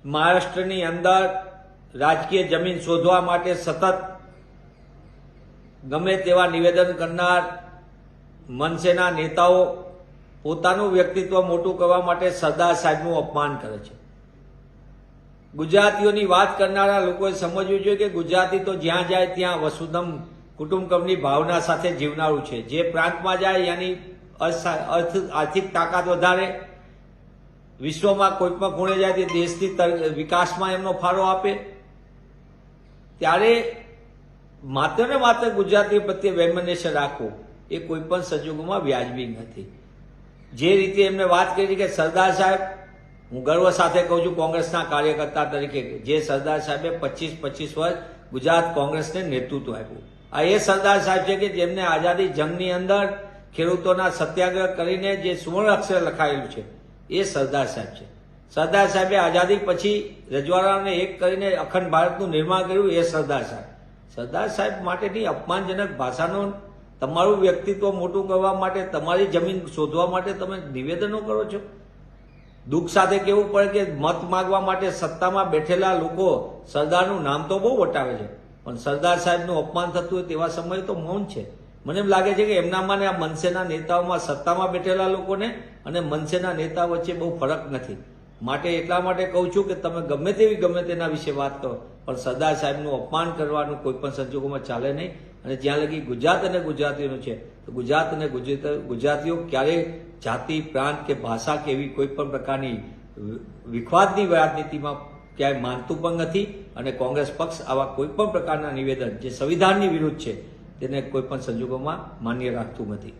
મહારાષ્ટ્રની અંદર રાજકીય જમીન શોધવા માટે સતત ગમે તેવા નિવેદન કરનાર મનસેના નેતાઓ પોતાનું વ્યક્તિત્વ મોટું કરવા માટે સરદાર સાહેબનું અપમાન કરે છે। ગુજરાતીઓની વાત કરનારા લોકોએ સમજવું જોઈએ કે ગુજરાતી તો જ્યાં જાય ત્યાં વસુધમ કુટુંબકમની ભાવના સાથે જીવનારું છે। જે પ્રાંતમાં જાય એની આર્થિક તાકાત વધારે, વિશ્વમાં કોઈ પણ ખૂણે જાય તે દેશની વિકાસમાં એમનો ફાળો આપે। ત્યારે માત્ર ને માત્ર ગુજરાતી પ્રત્યે વૈમનસ્ય રાખવું એ કોઈ પણ સંજોગોમાં વ્યાજબી નથી। જે રીતે એમને વાત કરી કે સરદાર સાહેબ, હું ગર્વ સાથે કહું છું કોંગ્રેસના કાર્યકર્તા તરીકે, જે સરદાર સાહેબે 25 વર્ષ ગુજરાત કોંગ્રેસને નેતૃત્વ આપ્યું, આ એ સરદાર સાહેબ છે કે જેમને આઝાદી જંગની અંદર ખેડૂતોના સત્યાગ્રહ કરીને જે સુવર્ણ અક્ષરે લખાયેલું છે એ સરદાર સાહેબ છે। સરદાર સાહેબે આઝાદી પછી રજવાડાઓને એક કરીને અખંડ ભારતનું નિર્માણ કર્યું એ સરદાર સાહેબ। સરદાર સાહેબ માટેની અપમાનજનક ભાષાનો તમારું વ્યક્તિત્વ મોટું કરવા માટે, તમારી જમીન શોધવા માટે તમે નિવેદનો કરો છો। દુઃખ સાથે કહેવું પડે કે મત માગવા માટે સત્તામાં બેઠેલા લોકો સરદારનું નામ તો બહુ વટાવે છે, પણ સરદાર સાહેબનું અપમાન થતું હોય તેવા સમયે તો મૌન છે। મને એમ લાગે છે કે એમનામાં ને આ મનસેના નેતાઓમાં સત્તામાં બેઠેલા લોકોને અને મનસેના નેતા વચ્ચે બહુ ફરક નથી। માટે એટલા માટે કહું છું કે તમે ગમે તેના વિશે વાત કરો, પણ સરદાર સાહેબનું અપમાન કરવાનું કોઈ પણ સંજોગોમાં ચાલે નહીં। અને જ્યાં લગી ગુજરાત અને ગુજરાતીઓનું છે તો ગુજરાત અને ગુજરાતીઓ ક્યારેય જાતિ, પ્રાંત કે ભાષા કે એવી કોઈ પણ પ્રકારની વિખવાદની રાજનીતિમાં ક્યાંય માનતું પણ નથી। અને કોંગ્રેસ પક્ષ આવા કોઈ પણ પ્રકારના નિવેદન જે સંવિધાનની વિરુદ્ધ છે તેને કોઈ પણ સંજોગોમાં માન્ય રાખતું નથી।